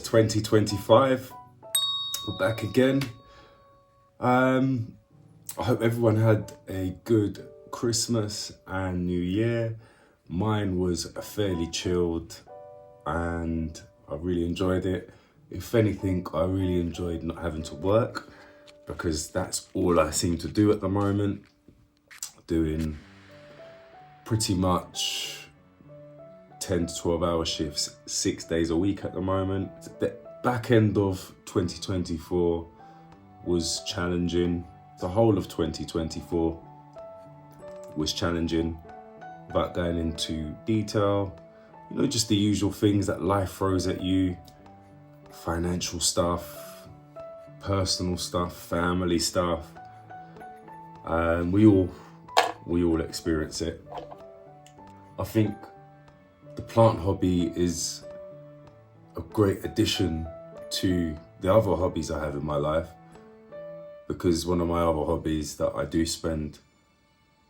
2025. We're back again. I hope everyone had a good Christmas and New Year. Mine was fairly chilled and I really enjoyed it. If anything, I really enjoyed not having to work because that's all I seem to do at the moment. Doing pretty much 10 to 12 hour shifts, 6 days a week at the moment. The back end of 2024 was challenging. The whole of 2024 was challenging. Without going into detail, you know, just the usual things that life throws at you. Financial stuff, personal stuff, family stuff. And we all experience it. I think the plant hobby is a great addition to the other hobbies I have in my life, because one of my other hobbies that I do spend,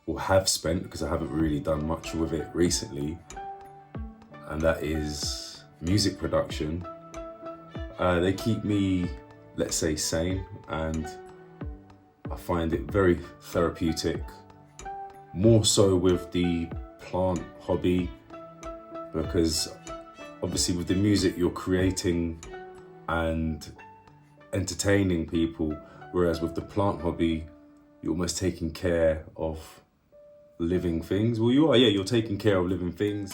or have spent, because I haven't really done much with it recently, and that is music production. They keep me, let's say, sane, and I find it very therapeutic, more so with the plant hobby, because obviously with the music you're creating and entertaining people, whereas with the plant hobby you're almost taking care of living things. Well, you are, yeah, you're taking care of living things.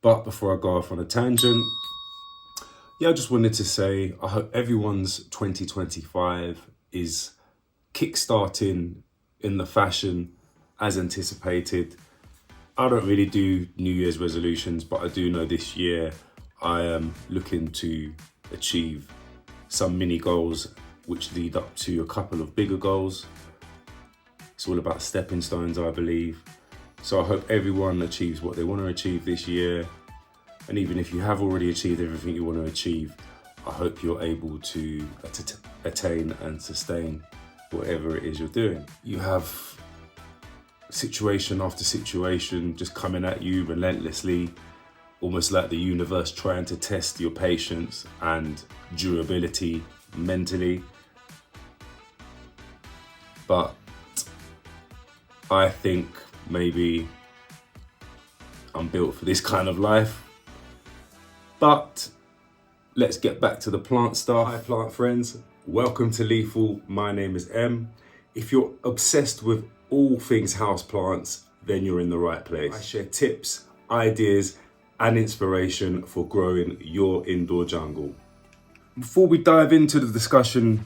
But before I go off on a tangent, yeah, I just wanted to say, I hope everyone's 2025 is kickstarting in the fashion as anticipated. I don't really do New Year's resolutions, but I do know this year I am looking to achieve some mini goals which lead up to a couple of bigger goals. It's all about stepping stones, I believe. So I hope everyone achieves what they want to achieve this year. And even if you have already achieved everything you want to achieve, I hope you're able to attain and sustain whatever it is you're doing. You have situation after situation just coming at you relentlessly, almost like the universe trying to test your patience and durability mentally. But I think maybe I'm built for this kind of life. But let's get back to the plant stuff. Hi plant friends, welcome to Lethal. My name is M. If you're obsessed with all things houseplants, then you're in the right place. I share tips, ideas, and inspiration for growing your indoor jungle. Before we dive into the discussion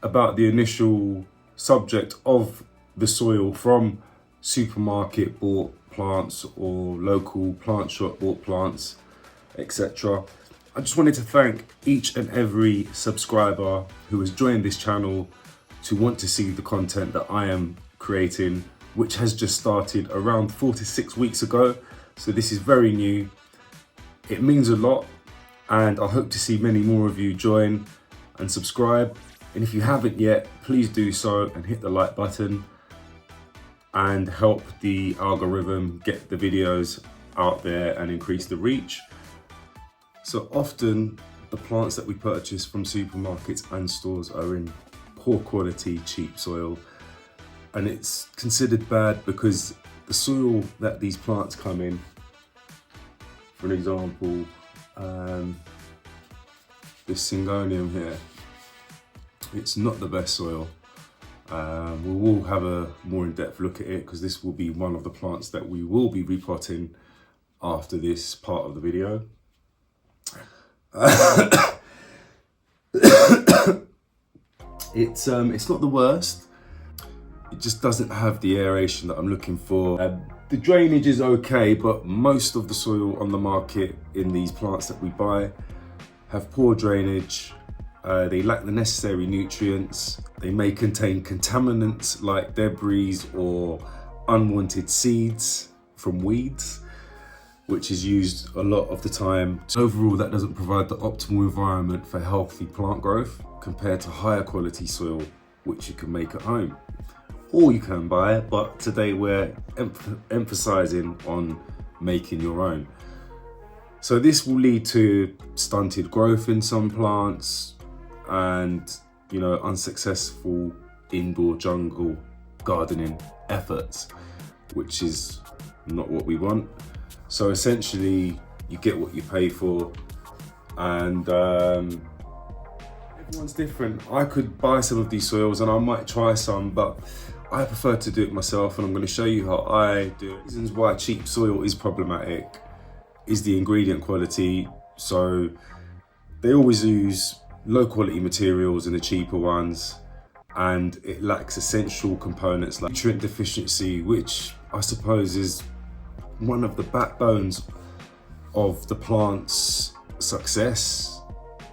about the initial subject of the soil from supermarket bought plants or local plant shop bought plants, etc., I just wanted to thank each and every subscriber who has joined this channel to want to see the content that I am creating, which has just started around 4 to 6 weeks ago. So this is very new. It means a lot, and I hope to see many more of you join and subscribe. And if you haven't yet, please do so and hit the like button and help the algorithm get the videos out there and increase the reach. So often the plants that we purchase from supermarkets and stores are in poor quality, cheap soil, and it's considered bad because the soil that these plants come in, for example, this Syngonium here, it's not the best soil. We will have a more in-depth look at it because this will be one of the plants that we will be repotting after this part of the video. It's not the worst. It just doesn't have the aeration that I'm looking for. The drainage is okay, but most of the soil on the market in these plants that we buy have poor drainage. They lack the necessary nutrients. They may contain contaminants like debris or unwanted seeds from weeds. which is used a lot of the time. So overall, that doesn't provide the optimal environment for healthy plant growth compared to higher quality soil, which you can make at home. Or you can buy it, but today we're emphasizing on making your own. So this will lead to stunted growth in some plants and, unsuccessful indoor jungle gardening efforts, which is not what we want. So essentially you get what you pay for, and everyone's different. I could buy some of these soils and I might try some, but I prefer to do it myself, and I'm going to show you how I do it. Reasons why cheap soil is problematic is the ingredient quality. So they always use low quality materials in the cheaper ones, and it lacks essential components like nutrient deficiency, which I suppose is one of the backbones of the plant's success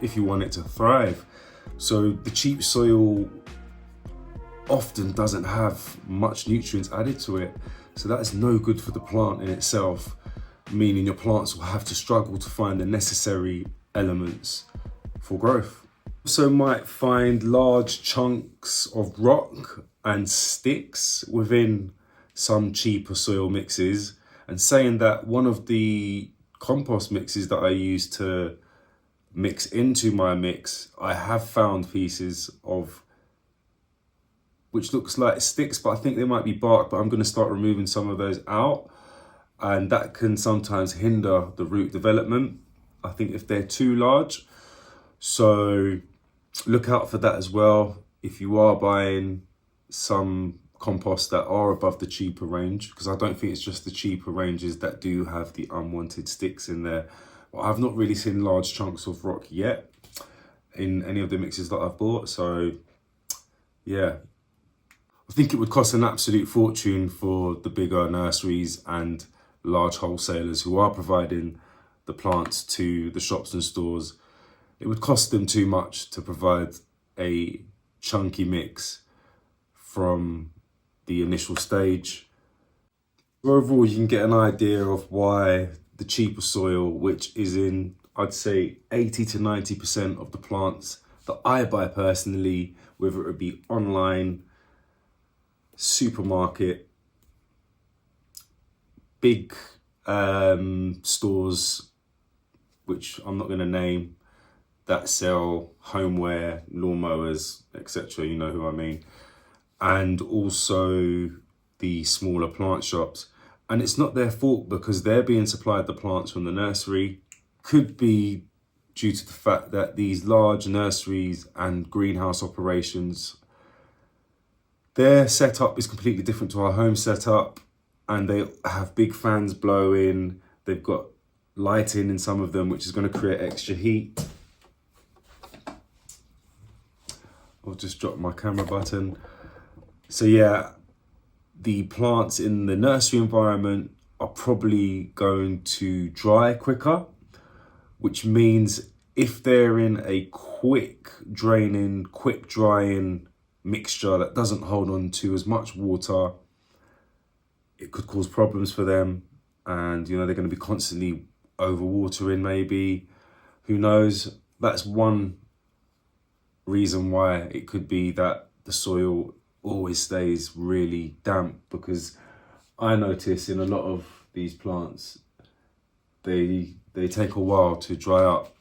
if you want it to thrive. So the cheap soil often doesn't have much nutrients added to it, so that is no good for the plant in itself, meaning your plants will have to struggle to find the necessary elements for growth. Also might find large chunks of rock and sticks within some cheaper soil mixes, and saying that one of the compost mixes that I use to mix into my mix, I have found pieces of which looks like sticks, but I think they might be bark, but I'm going to start removing some of those out, and that can sometimes hinder the root development, I think, if they're too large. So look out for that as well if you are buying some compost that are above the cheaper range, because I don't think it's just the cheaper ranges that do have the unwanted sticks in there. Well, I've not really seen large chunks of rock yet in any of the mixes that I've bought, so yeah. I think it would cost an absolute fortune for the bigger nurseries and large wholesalers who are providing the plants to the shops and stores. It would cost them too much to provide a chunky mix from the initial stage. Overall, you can get an idea of why the cheaper soil, which is in, I'd say, 80 to 90% of the plants that I buy personally, whether it be online, supermarket, big stores, which I'm not going to name, that sell homeware, lawnmowers, etc. You know who I mean. And also the smaller plant shops. And it's not their fault, because they're being supplied the plants from the nursery. Could be due to the fact that these large nurseries and greenhouse operations, their setup is completely different to our home setup, and they have big fans blowing. They've got lighting in some of them, which is going to create extra heat. I'll just drop my camera button. So yeah, the plants in the nursery environment are probably going to dry quicker, which means if they're in a quick draining, quick drying mixture that doesn't hold on to as much water, it could cause problems for them. And they're going to be constantly overwatering, maybe, who knows. That's one reason why it could be that the soil always stays really damp, because I notice in a lot of these plants they take a while to dry up,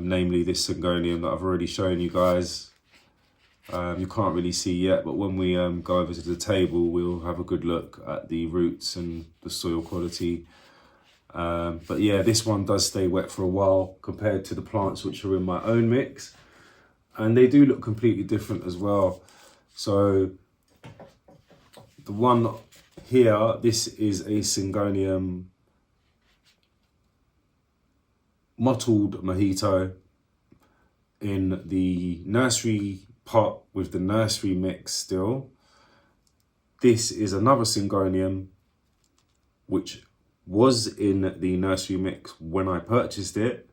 namely this Syngonium that I've already shown you guys. You can't really see yet, but when we go over to the table, we'll have a good look at the roots and the soil quality. But yeah, this one does stay wet for a while compared to the plants which are in my own mix, and they do look completely different as well. So the one here, this is a Syngonium mottled mojito in the nursery pot with the nursery mix still. This is another Syngonium which was in the nursery mix when I purchased it,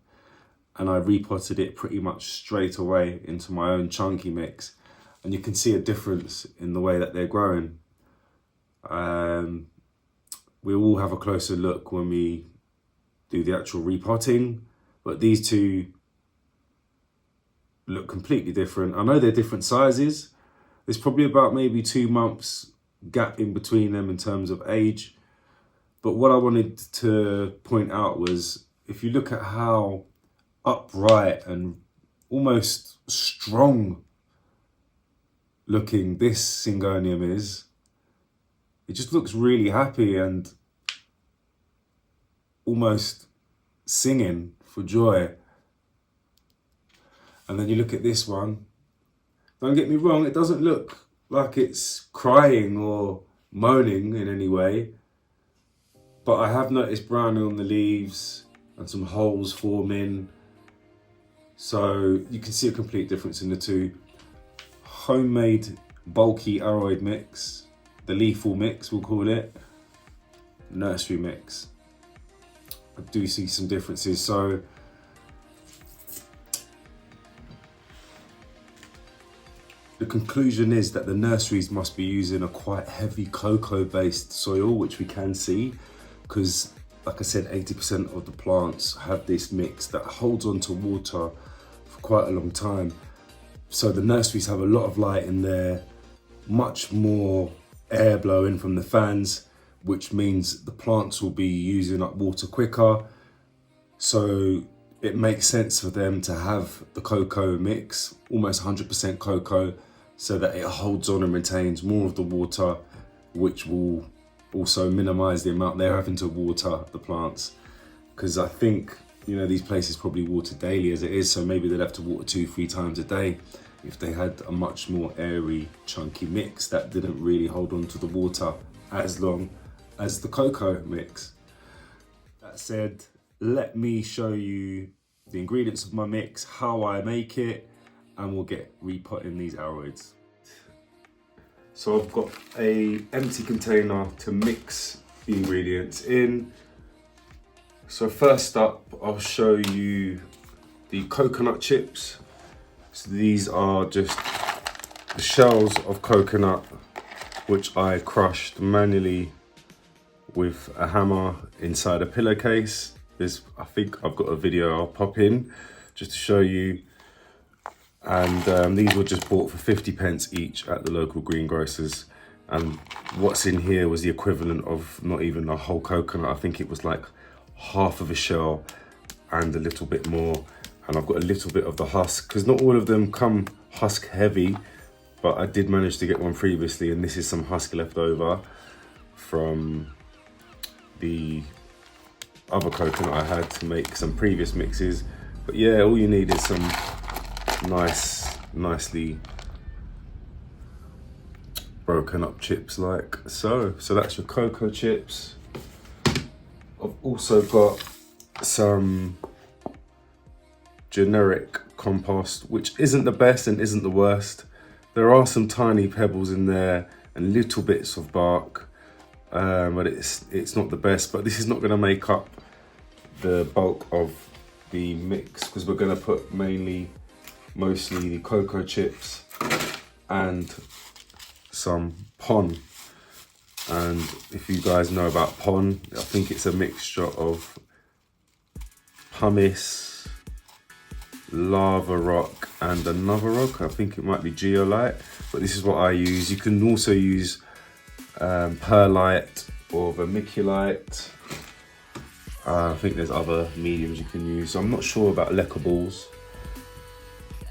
and I repotted it pretty much straight away into my own chunky mix, and you can see a difference in the way that they're growing. we'll all have a closer look when we do the actual repotting, but these two look completely different. I know they're different sizes. There's probably about maybe 2 months gap in between them in terms of age. But what I wanted to point out was, if you look at how upright and almost strong looking this Syngonium is, it just looks really happy and almost singing for joy. And then you look at this one, don't get me wrong, it doesn't look like it's crying or moaning in any way, but I have noticed browning on the leaves and some holes forming. So you can see a complete difference in the two. Homemade bulky aroid mix, the lethal mix we'll call it, nursery mix. I do see some differences. So the conclusion is that the nurseries must be using a quite heavy cocoa based soil, which we can see, because like I said, 80% of the plants have this mix that holds on to water for quite a long time. So the nurseries have a lot of light in there, much more air blowing from the fans, which means the plants will be using up water quicker. So it makes sense for them to have the cocoa mix, almost 100% cocoa, so that it holds on and retains more of the water, which will also minimize the amount they're having to water the plants. Because I think, you know, these places probably water daily as it is, so maybe they'd have to water 2-3 times a day if they had a much more airy, chunky mix that didn't really hold on to the water as long as the cocoa mix. That said, let me show you the ingredients of my mix, how I make it, and we'll get repotting these aroids. So I've got a empty container to mix the ingredients in. So first up, I'll show you the coconut chips. So these are just the shells of coconut, which I crushed manually with a hammer inside a pillowcase. I think I've got a video I'll pop in just to show you. And these were just bought for 50p each at the local greengrocers. And what's in here was the equivalent of not even a whole coconut. I think it was like half of a shell and a little bit more. And I've got a little bit of the husk, because not all of them come husk heavy, but I did manage to get one previously, and this is some husk left over from the other coconut I had to make some previous mixes. But yeah, all you need is some nicely broken up chips like so. So that's your cocoa chips. I've also got some generic compost, which isn't the best and isn't the worst. There are some tiny pebbles in there and little bits of bark, but it's not the best. But this is not going to make up the bulk of the mix, because we're going to put mostly the cocoa chips and some pon. And if you guys know about pon, I think it's a mixture of pumice, lava rock and another rock. I think it might be geolite, but this is what I use. You can also use perlite or vermiculite. I think there's other mediums you can use. So I'm not sure about leca balls,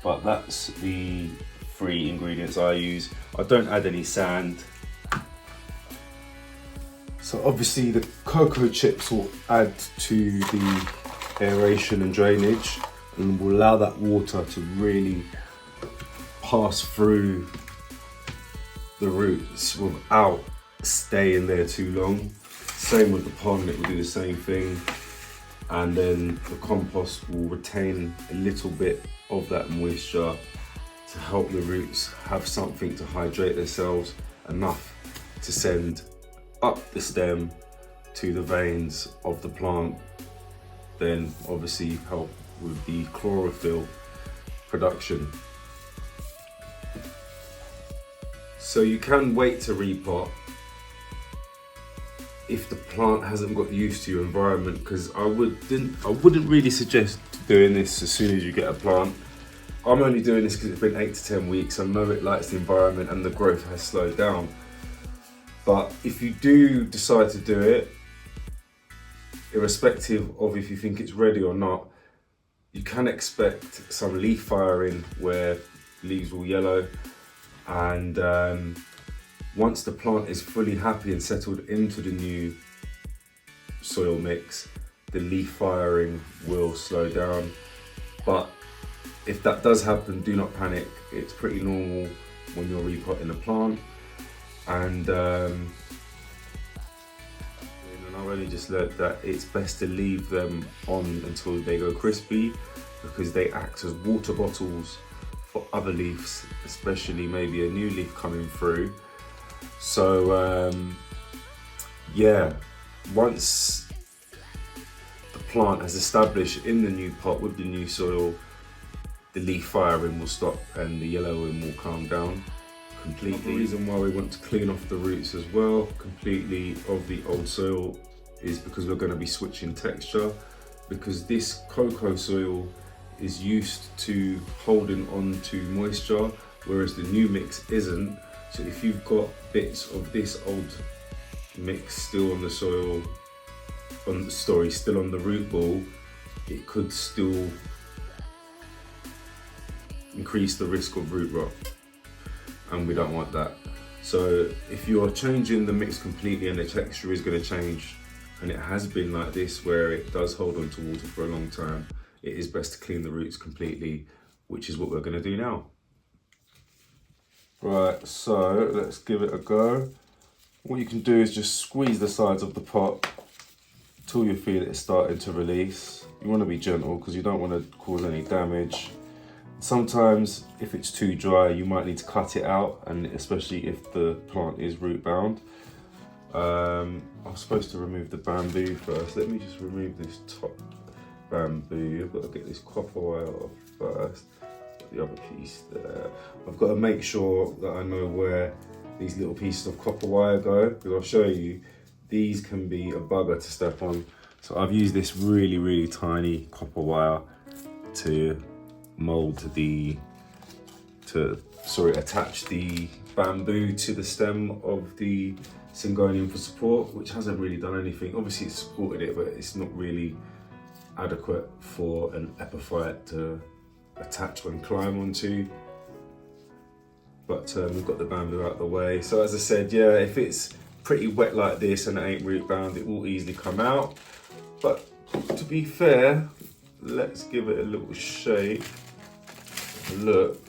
but that's the 3 ingredients I use. I don't add any sand. So obviously the cocoa chips will add to the aeration and drainage, and will allow that water to really pass through the roots without staying there too long. Same with the pond, it will do the same thing. And then the compost will retain a little bit of that moisture to help the roots have something to hydrate themselves, enough to send up the stem to the veins of the plant. Then obviously help with the chlorophyll production. So you can wait to repot, if the plant hasn't got used to your environment, because I wouldn't really suggest doing this as soon as you get a plant. I'm only doing this because it's been 8 to 10 weeks. I know it likes the environment and the growth has slowed down. But if you do decide to do it, irrespective of if you think it's ready or not, you can expect some leaf firing where leaves will yellow, and once the plant is fully happy and settled into the new soil mix, the leaf firing will slow down. But if that does happen, do not panic. It's pretty normal when you're repotting a plant. And I've only just learned that it's best to leave them on until they go crispy, because they act as water bottles for other leaves, especially maybe a new leaf coming through. So yeah, once the plant has established in the new pot with the new soil, the leaf firing will stop and the yellowing will calm down completely. The reason why we want to clean off the roots as well completely of the old soil is because we're going to be switching texture, because this cocoa soil is used to holding on to moisture, whereas the new mix isn't. So if you've got bits of this old mix still on the soil, still on the root ball, it could still increase the risk of root rot, and we don't want that. So if you're changing the mix completely and the texture is going to change, and it has been like this where it does hold on to water for a long time, it is best to clean the roots completely, which is what we're going to do now. Right, so let's give it a go. What you can do is just squeeze the sides of the pot till you feel it starting to release. You want to be gentle because you don't want to cause any damage. Sometimes if it's too dry, you might need to cut it out, and especially if the plant is root bound. I'm supposed to remove the bamboo first. Let me just remove this top bamboo. I've got to get this copper wire off first. The other piece there. I've got to make sure that I know where these little pieces of copper wire go, because I'll show you, these can be a bugger to step on. So I've used this really tiny copper wire to attach the bamboo to the stem of the Syngonium for support, which hasn't really done anything. Obviously it's supported it, but it's not really adequate for an epiphyte to attach and climb onto. But we've got the bamboo out of the way. So as I said, yeah, if it's pretty wet like this and it ain't root bound, it will easily come out. But to be fair, let's give it a little shake. Look,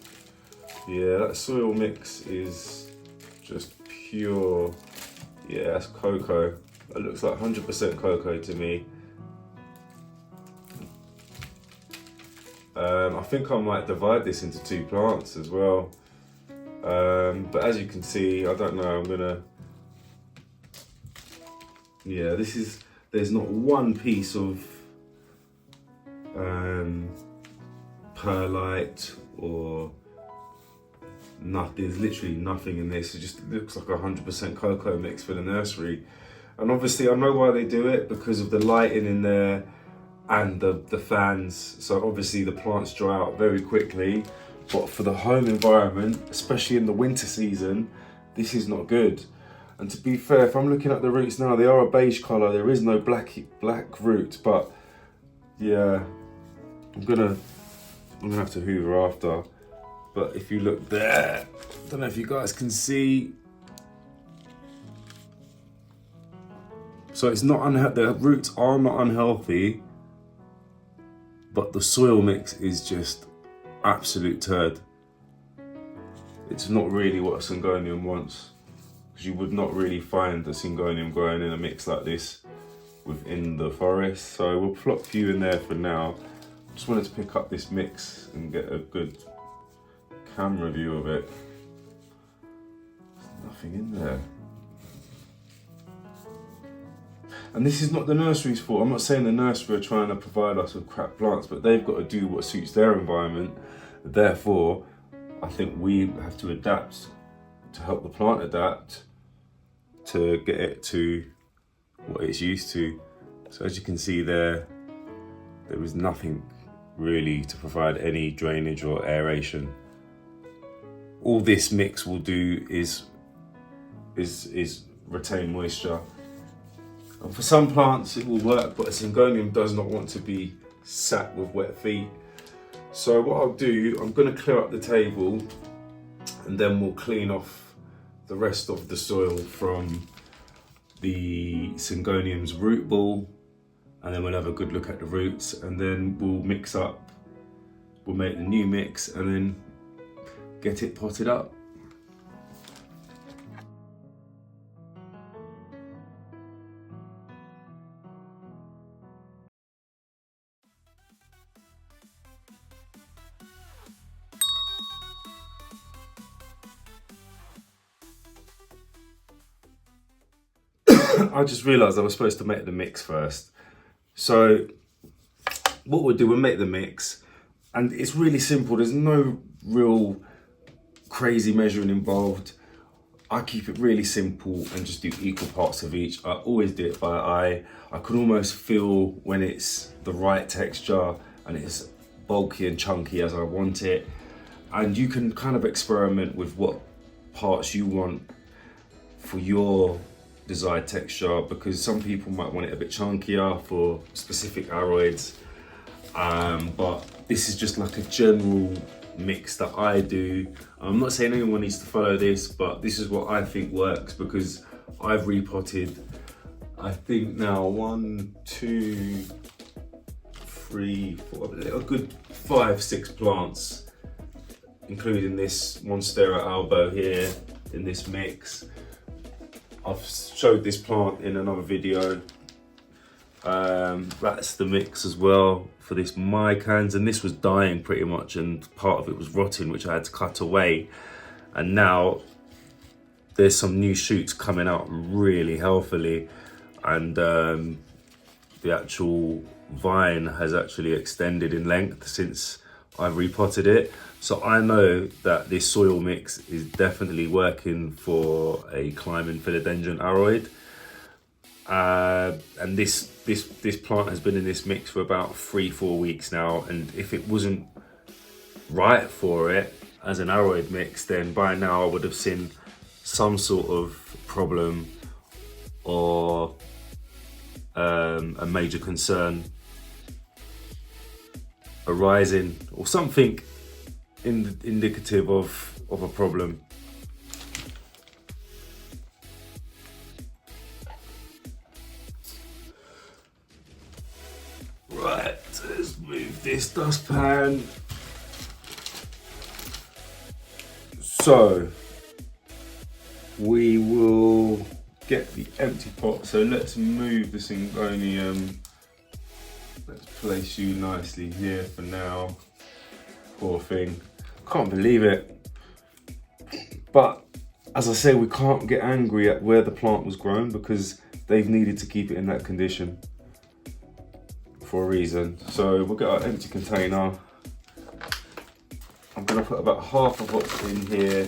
yeah, that soil mix is just pure, yeah, that's cocoa. It looks like 100% cocoa to me. I think I might divide this into 2 plants as well. But as you can see, I don't know, I'm gonna, yeah, there's not one piece of perlite or nothing. There's literally nothing in this. It just looks like 100% cocoa mix for the nursery. And obviously I know why they do it, because of the lighting in there and the fans. So obviously the plants dry out very quickly, but for the home environment, especially in the winter season, this is not good. And to be fair, if I'm looking at the roots now, they are a beige colour. There is no black root, but yeah, I'm gonna have to hoover after. But if you look there, I don't know if you guys can see. So it's not the roots are not unhealthy, but the soil mix is just absolute turd. It's not really what a Syngonium wants, because you would not really find a Syngonium growing in a mix like this within the forest. So we'll plop a few in there for now. Just wanted to pick up this mix and get a good camera view of it. There's nothing in there. And this is not the nursery's fault. I'm not saying the nursery are trying to provide us with crap plants, but they've got to do what suits their environment. Therefore, I think we have to adapt to help the plant adapt to get it to what it's used to. So as you can see there was nothing really to provide any drainage or aeration. All this mix will do is retain moisture. And for some plants it will work, but a Syngonium does not want to be sat with wet feet. So what I'll do, I'm going to clear up the table and then we'll clean off the rest of the soil from the Syngonium's root ball, and then we'll have a good look at the roots, and then we'll mix up, we'll make the new mix and then get it potted up. I just realised I was supposed to make the mix first. So what we'll do, we'll make the mix, and it's really simple. There's no real crazy measuring involved. I keep it really simple and just do equal parts of each. I always do it by eye. I can almost feel when it's the right texture and it's bulky and chunky as I want it. And you can kind of experiment with what parts you want for your desired texture, because some people might want it a bit chunkier for specific aroids, but this is just like a general mix that I do. I'm not saying anyone needs to follow this, but this is what I think works, because I've repotted, I think now 1, 2, 3, 4, a good 5, 6 plants, including this Monstera albo here in this mix. I've showed this plant in another video. That's the mix as well for this mycans, and this was dying pretty much, and part of it was rotting, which I had to cut away. And now there's some new shoots coming out really healthily, and the actual vine has actually extended in length since I've repotted it. So I know that this soil mix is definitely working for a climbing philodendron aroid. And this plant has been in this mix for about 3-4 weeks now, and if it wasn't right for it as an aroid mix, then by now I would have seen some sort of problem or a major concern arising, or something indicative of a problem. Right, let's move this dustpan. So we will get the empty pot. So let's move the Syngonium. Let's place you nicely here for now. Poor thing. Can't believe it. But as I say, we can't get angry at where the plant was grown, because they've needed to keep it in that condition for a reason. So we'll get our empty container. I'm going to put about half of what's in here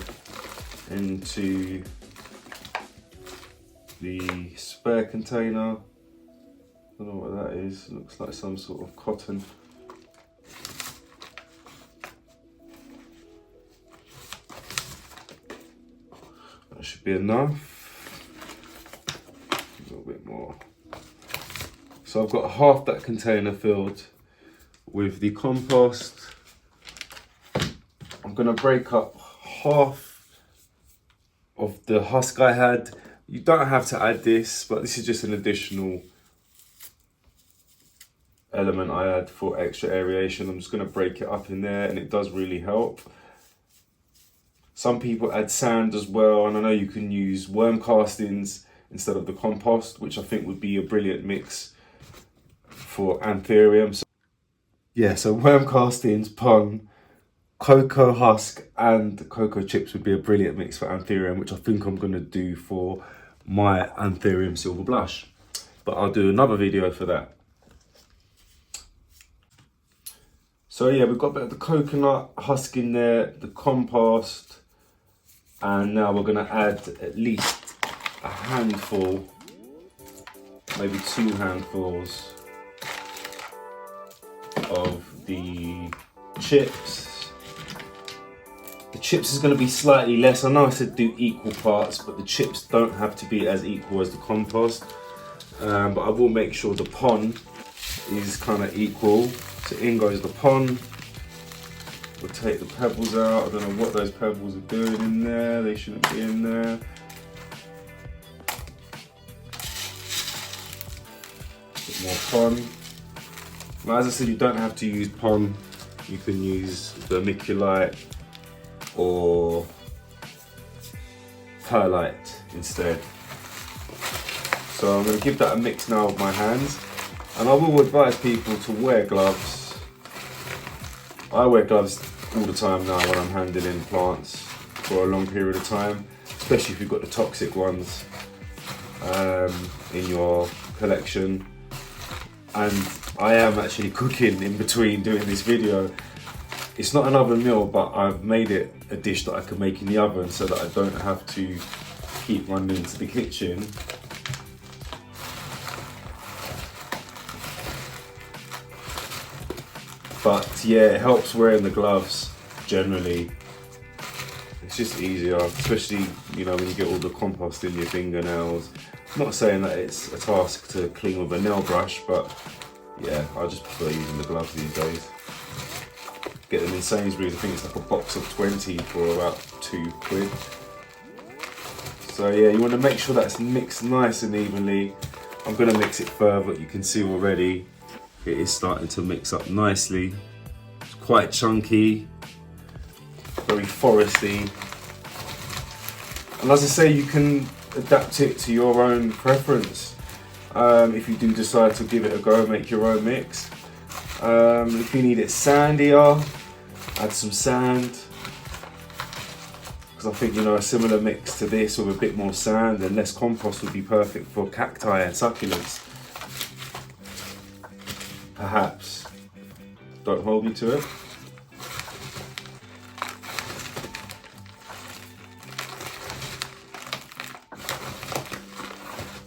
into the spare container. I don't know what that is. It looks like some sort of cotton. That should be enough. A little bit more. So I've got half that container filled with the compost. I'm going to break up half of the husk I had. You don't have to add this, but this is just an additional element I add for extra aeration. I'm just going to break it up in there, and it does really help. Some people add sand as well, and I know you can use worm castings instead of the compost, which I think would be a brilliant mix for anthurium. So, yeah, so worm castings, pung, cocoa husk and cocoa chips would be a brilliant mix for anthurium, which I think I'm going to do for my anthurium silver blush. But I'll do another video for that. So yeah, we've got a bit of the coconut husk in there, the compost, and now we're going to add at least a handful maybe 2 handfuls of the chips. The chips is going to be slightly less. I know I said do equal parts, but the chips don't have to be as equal as the compost. But I will make sure the pon is kind of equal. So in goes the pon. We'll take the pebbles out. I don't know what those pebbles are doing in there. They shouldn't be in there. Bit more pon. Now, as I said, you don't have to use pon. You can use vermiculite or perlite instead. So I'm going to give that a mix now with my hands. And I will advise people to wear gloves. I wear gloves all the time now when I'm handling plants for a long period of time, especially if you've got the toxic ones in your collection. And I am actually cooking in between doing this video. It's not an oven meal, but I've made it a dish that I can make in the oven so that I don't have to keep running into the kitchen. But yeah, it helps wearing the gloves generally. It's just easier, especially, you know, when you get all the compost in your fingernails. I'm not saying that it's a task to clean with a nail brush, but yeah, I just prefer using the gloves these days. Get them in Sainsbury's, I think it's like a box of 20 for about £2. So yeah, you want to make sure that's mixed nice and evenly. I'm going to mix it further, you can see already. It is starting to mix up nicely. It's quite chunky, very foresty. And as I say, you can adapt it to your own preference. If you do decide to give it a go, make your own mix. If you need it sandier, add some sand. Because I think, you know, a similar mix to this with a bit more sand and less compost would be perfect for cacti and succulents. Perhaps. Don't hold me to it.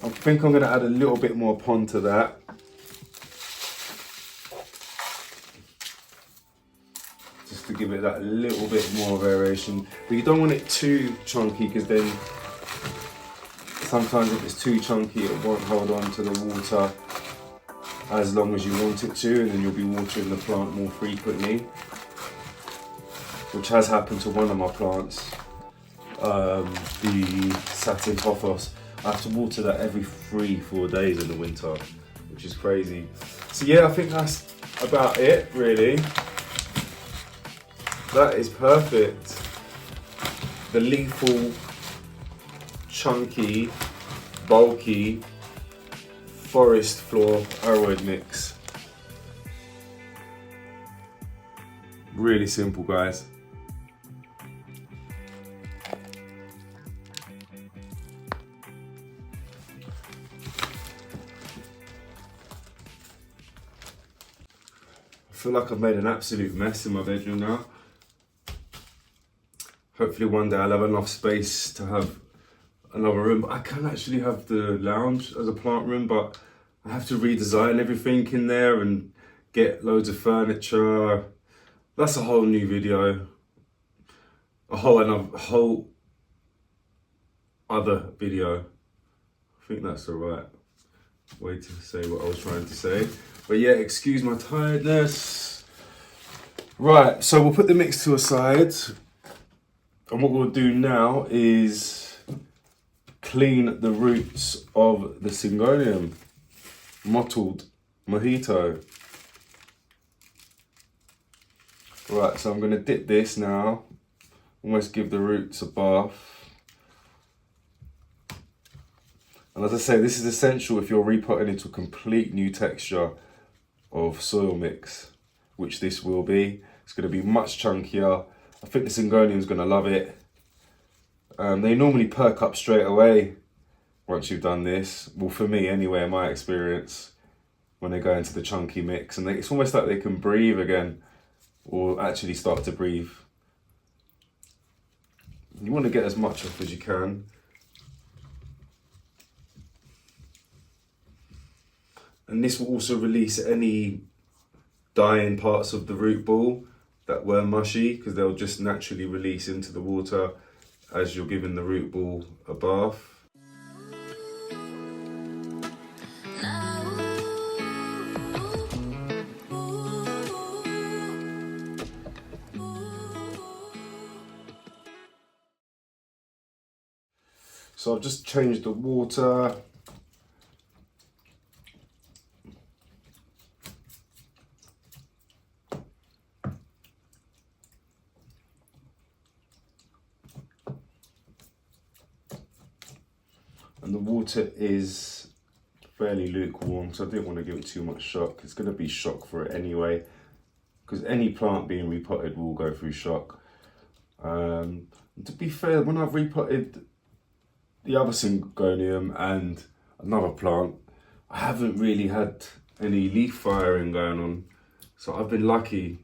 I think I'm going to add a little bit more pon to that. Just to give it that little bit more variation. But you don't want it too chunky, because then sometimes if it's too chunky it won't hold on to the water as long as you want it to, and then you'll be watering the plant more frequently, which has happened to one of my plants, the satin pothos. I have to water that every 3-4 days in the winter, which is crazy. So yeah, I think that's about it really. That is perfect. The lethal, chunky, bulky forest floor aroid mix. Really simple, guys. I feel like I've made an absolute mess in my bedroom now. Hopefully one day I'll have enough space to have another room. I can actually have the lounge as a plant room, but I have to redesign everything in there and get loads of furniture. That's a whole new video. A whole other video. I think that's the right way to say what I was trying to say. But yeah, excuse my tiredness. Right, so we'll put the mix to a side. And what we'll do now is clean the roots of the Syngonium, mottled mojito. Right, so I'm going to dip this now, almost give the roots a bath. And as I say, this is essential if you're repotting into a complete new texture of soil mix, which this will be. It's going to be much chunkier. I think the Syngonium is going to love it. They normally perk up straight away once you've done this. Well, for me anyway, in my experience, when they go into the chunky mix. And it's almost like they can breathe again, or actually start to breathe. You want to get as much off as you can. And this will also release any dying parts of the root ball that were mushy, because they'll just naturally release into the water as you're giving the root ball a bath. So I've just changed the water. And the water is fairly lukewarm, so I didn't want to give it too much shock. It's going to be shock for it anyway, because any plant being repotted will go through shock. To be fair, when I've repotted the other Syngonium and another plant, I haven't really had any leaf firing going on, so I've been lucky.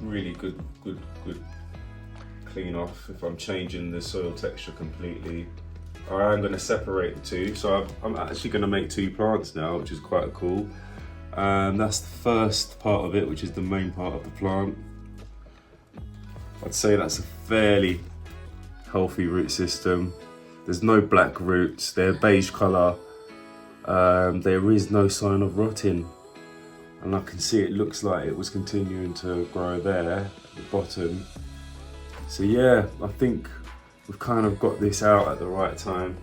Really good clean off if I'm changing the soil texture completely. I am going to separate the two, so I'm actually going to make two plants now, which is quite cool. That's the first part of it, which is the main part of the plant. I'd say that's a fairly healthy root system. There's no black roots, they're beige colour. There is no sign of rotting. And I can see it looks like it was continuing to grow there at the bottom. So yeah, I think we've kind of got this out at the right time.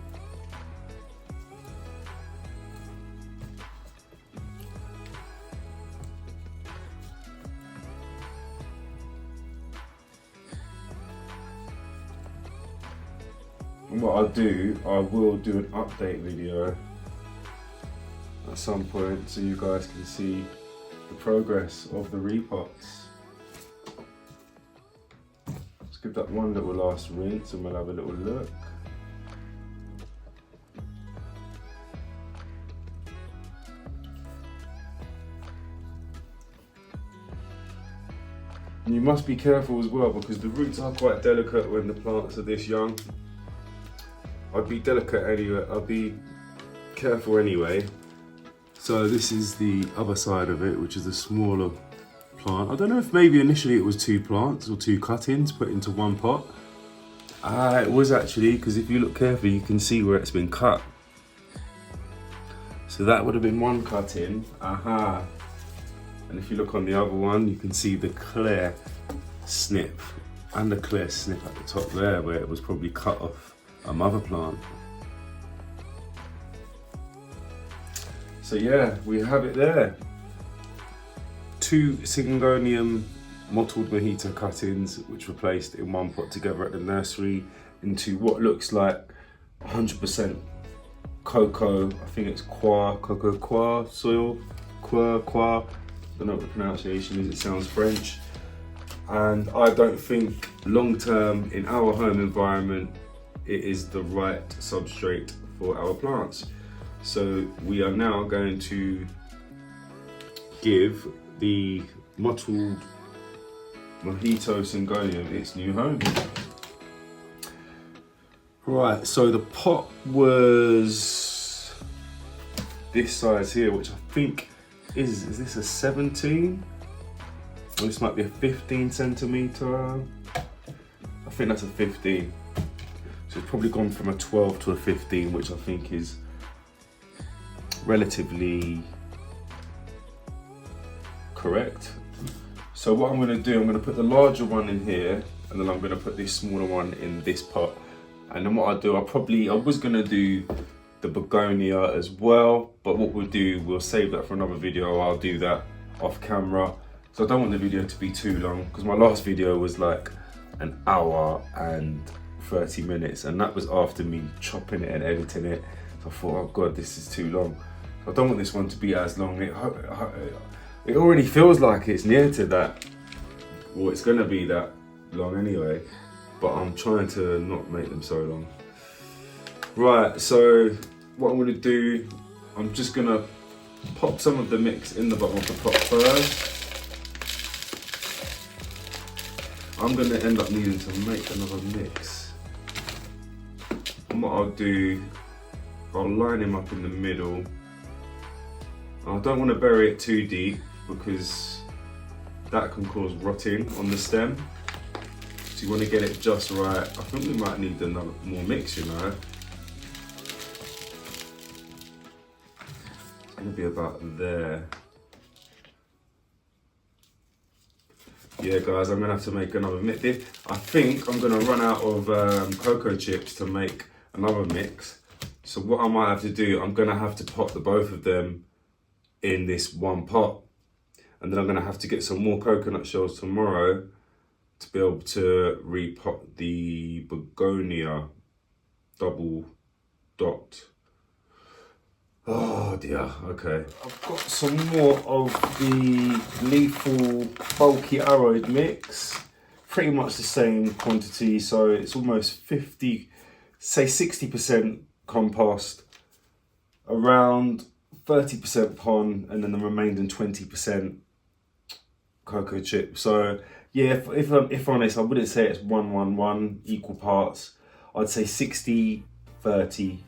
And what I'll do, I will do an update video at some point so you guys can see the progress of the repots. Let's give that one little last rinse and we'll have a little look. And you must be careful as well, because the roots are quite delicate when the plants are this young. I'd be delicate anyway, I'd be careful anyway. So this is the other side of it, which is a smaller plant. I don't know if maybe initially it was two plants or two cuttings put into one pot. It was actually, because if you look carefully, you can see where it's been cut. So that would have been one cutting. Aha. And if you look on the other one, you can see the clear snip and the clear snip at the top there, where it was probably cut off a mother plant. So yeah, we have it there. Two Syngonium mottled mojito cuttings, which were placed in one pot together at the nursery into what looks like 100% cocoa. I think it's cocoa coir soil, coir. I don't know what the pronunciation is, it sounds French. And I don't think long term in our home environment, it is the right substrate for our plants. So we are now going to give the mottled mojito Syngonium its new home. Right, so the pot was this size here, which I think is this a 17? Or this might be a 15 centimeter. I think that's a 15. So it's probably gone from a 12 to a 15, which I think is relatively correct. So what I'm going to do, I'm going to put the larger one in here, and then I'm going to put this smaller one in this pot. And then what I'll do, I was going to do the begonia as well, but what we'll do, we'll save that for another video. I'll do that off camera. So I don't want the video to be too long, because my last video was like an hour and 30 minutes, and that was after me chopping it and editing it. So I thought, oh God, this is too long. I don't want this one to be as long. It already feels like it's near to that, or it's gonna be that long anyway, but I'm trying to not make them so long. Right, so what I'm going to do, I'm just going to pop some of the mix in the bottom of the pot first. I'm going to end up needing to make another mix. And what I'll do, I'll line him up in the middle. I don't want to bury it too deep because that can cause rotting on the stem. So you want to get it just right. I think we might need another more mix, you know. It's going to be about there. Yeah guys, I'm going to have to make another mix. I think I'm going to run out of cocoa chips to make another mix. So what I might have to do, I'm going to have to pot the both of them in this one pot. And then I'm going to have to get some more coconut shells tomorrow to be able to repot the begonia double dot. Oh dear, okay. I've got some more of the lethal bulky aroid mix. Pretty much the same quantity, so it's almost 50, say 60% compost, around 30% pon, and then the remaining 20% cocoa chip. So yeah, if honest, I wouldn't say it's 1-1-1 equal parts. I'd say 60, 30,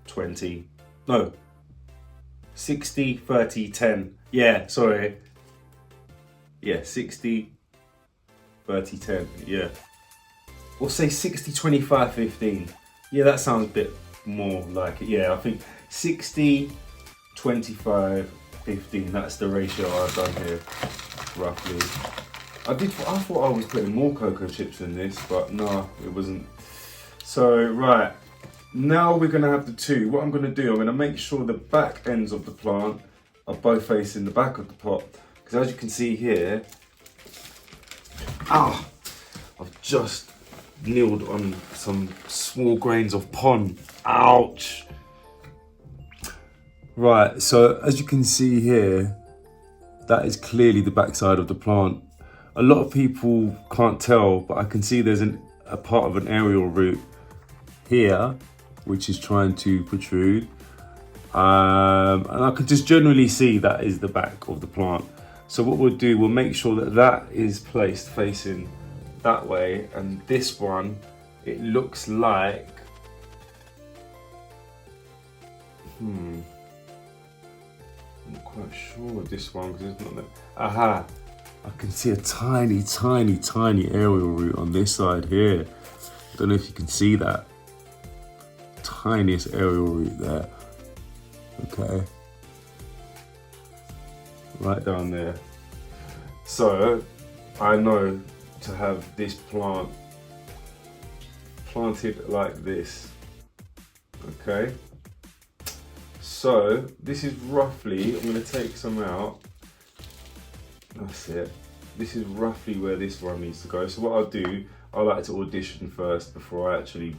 20. No, 60, 30, 10. Yeah, sorry. Yeah, 60, 30, 10. Yeah. Or say 60, 25, 15. Yeah, that sounds a bit more like it. Yeah, I think 60, 25, 15. That's the ratio I've done here, roughly. I thought I was putting more cocoa chips than this, but no, it wasn't. So, right. Now we're going to have the two. What I'm going to do, I'm going to make sure the back ends of the plant are both facing the back of the pot. Because as you can see here, I've just kneeled on some small grains of pon. Ouch! Right, so as you can see here, that is clearly the backside of the plant. A lot of people can't tell, but I can see there's a part of an aerial root here, which is trying to protrude. And I can just generally see that is the back of the plant. So what we'll do, we'll make sure that that is placed facing that way. And this one, it looks like, I'm not quite sure of this one because it's not that. Aha, I can see a tiny, tiny, tiny aerial root on this side here. I don't know if you can see that. Tiniest aerial root there. Okay. Right down there. So I know to have this plant planted like this. Okay. So this is roughly, I'm going to take some out. That's it. This is roughly where this one needs to go. So what I'll do, I like to audition first before I actually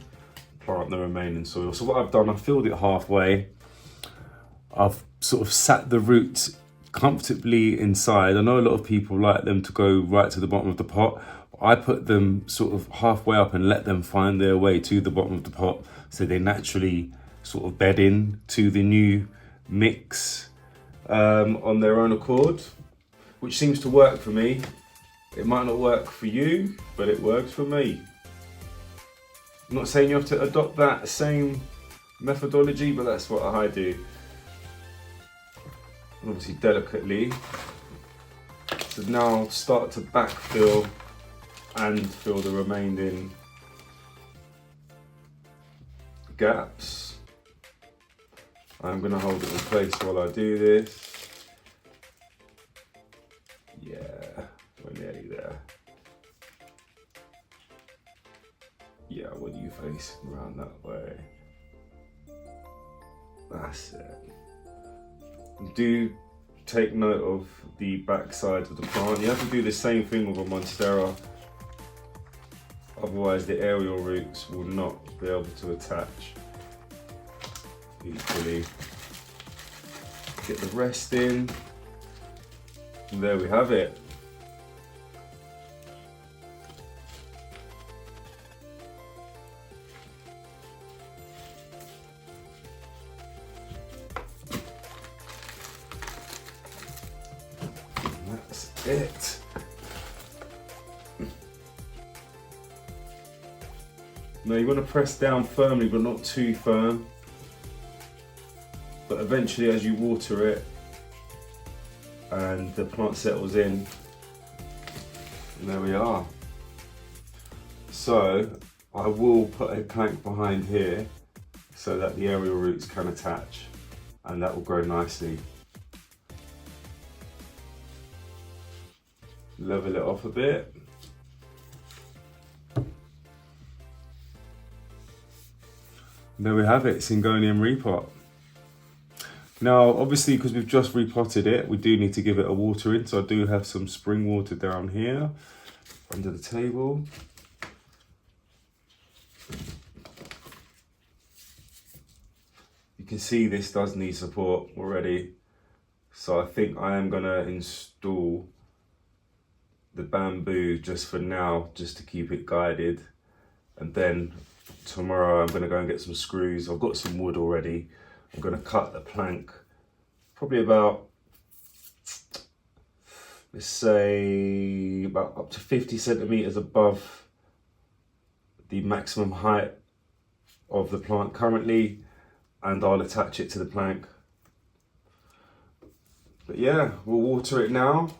plant the remaining soil. So what I've done, I've filled it halfway. I've sort of sat the roots comfortably inside. I know a lot of people like them to go right to the bottom of the pot. I put them sort of halfway up and let them find their way to the bottom of the pot, so they naturally sort of bed in to the new mix on their own accord, which seems to work for me. It might not work for you, but it works for me. I'm not saying you have to adopt that same methodology, but that's what I do. And obviously delicately. So now I'll start to backfill and fill the remaining gaps. I'm going to hold it in place while I do this. Yeah, we're nearly there. Yeah, what do you face around that way? That's it. Do take note of the back side of the plant. You have to do the same thing with a monstera. Otherwise the aerial roots will not be able to attach equally. Get the rest in. And there we have it. it. Now you want to press down firmly, but not too firm. But eventually, as you water it and the plant settles in, there we are. So I will put a plank behind here so that the aerial roots can attach, and that will grow nicely. Level it off a bit. And there we have it, Syngonium repot. Now, obviously, because we've just repotted it, we do need to give it a watering. So I do have some spring water down here under the table. You can see this does need support already. So I think I am gonna install the bamboo just for now, just to keep it guided. And then tomorrow I'm gonna go and get some screws. I've got some wood already. I'm gonna cut the plank probably about, let's say about up to 50 centimeters above the maximum height of the plant currently, and I'll attach it to the plank. But yeah, we'll water it now,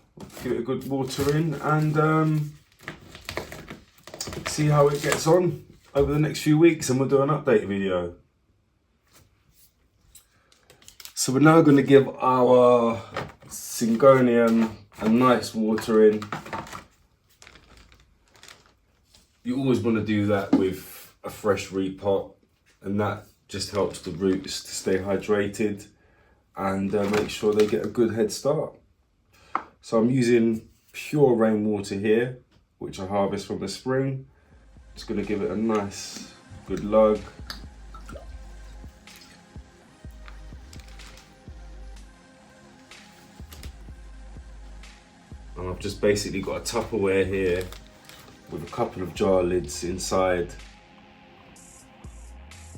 give it a good watering, and see how it gets on over the next few weeks, and we'll do an update video. So we're now going to give our Syngonium a nice watering. You always want to do that with a fresh repot, and that just helps the roots to stay hydrated and make sure they get a good head start. So I'm using pure rainwater here, which I harvest from the spring. Just going to give it a nice good lug. And I've just basically got a Tupperware here with a couple of jar lids inside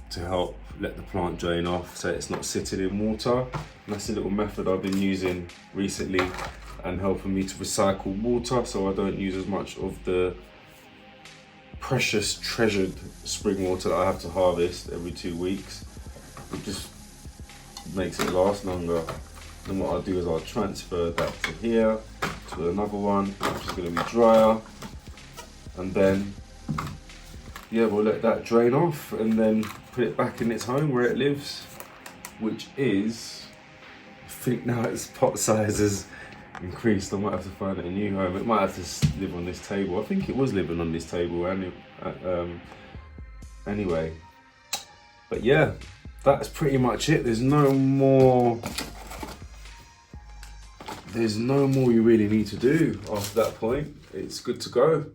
to help let the plant drain off so it's not sitting in water. And that's a little method I've been using recently and helping me to recycle water, so I don't use as much of the precious treasured spring water that I have to harvest every 2 weeks. It just makes it last longer. Then what I'll do is I'll transfer that to here, to another one, which is going to be drier. And then, yeah, we'll let that drain off and then put it back in its home where it lives, which is, I think now its pot size has increased. I might have to find it a new home. It might have to live on this table. I think it was living on this table anyway. But yeah, that's pretty much it. There's no more you really need to do after that point. It's good to go.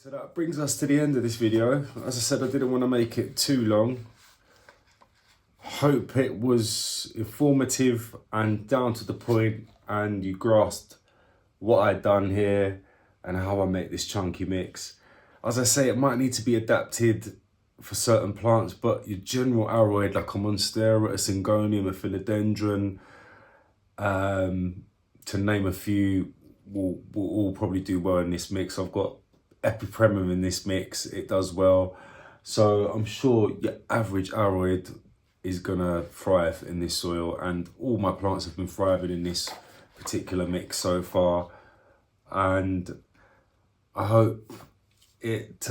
So that brings us to the end of this video. As I said, I didn't want to make it too long. Hope it was informative and down to the point, and you grasped what I'd done here and how I make this chunky mix. As I say, it might need to be adapted for certain plants, but your general aroid like a monstera, a syngonium, a philodendron, To name a few, will all probably do well in this mix. I've got epipremum in this mix, it does well. So I'm sure your average aroid is gonna thrive in this soil, and all my plants have been thriving in this particular mix so far. And I hope it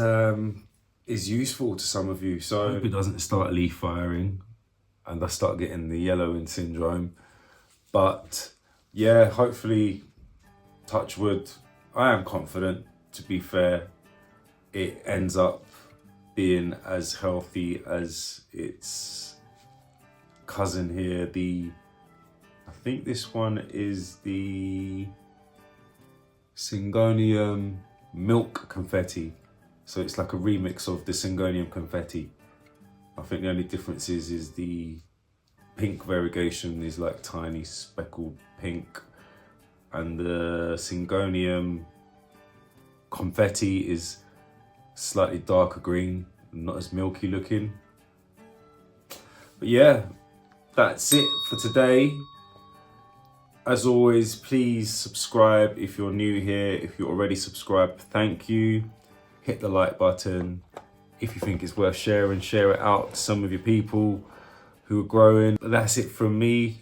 is useful to some of you. So I hope it doesn't start leaf firing and I start getting the yellowing syndrome. But yeah, hopefully, touch wood, I am confident, to be fair, it ends up being as healthy as its cousin here. I think this one is the Syngonium milk confetti. So it's like a remix of the Syngonium confetti. I think the only difference is the pink variegation is like tiny speckled pink, and the Syngonium confetti is slightly darker green, not as milky looking. But yeah, that's it for today. As always, please subscribe if you're new here. If you're already subscribed, thank you. Hit the like button. If you think it's worth sharing, share it out to some of your people who are growing. But that's it from me,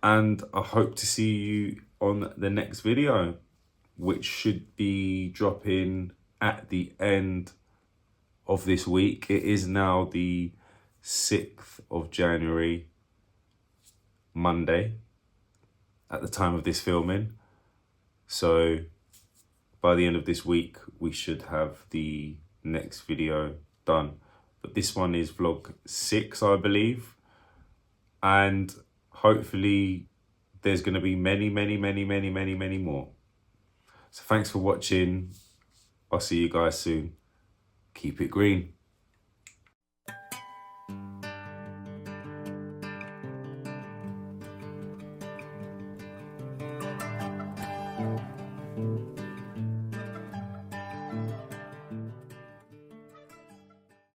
and I hope to see you on the next video, which should be dropping at the end of this week. It is now the 6th of January, Monday, at the time of this filming. So by the end of this week, we should have the next video done. But this one is vlog 6, I believe. And hopefully there's going to be many more. So thanks for watching. I'll see you guys soon. Keep it green.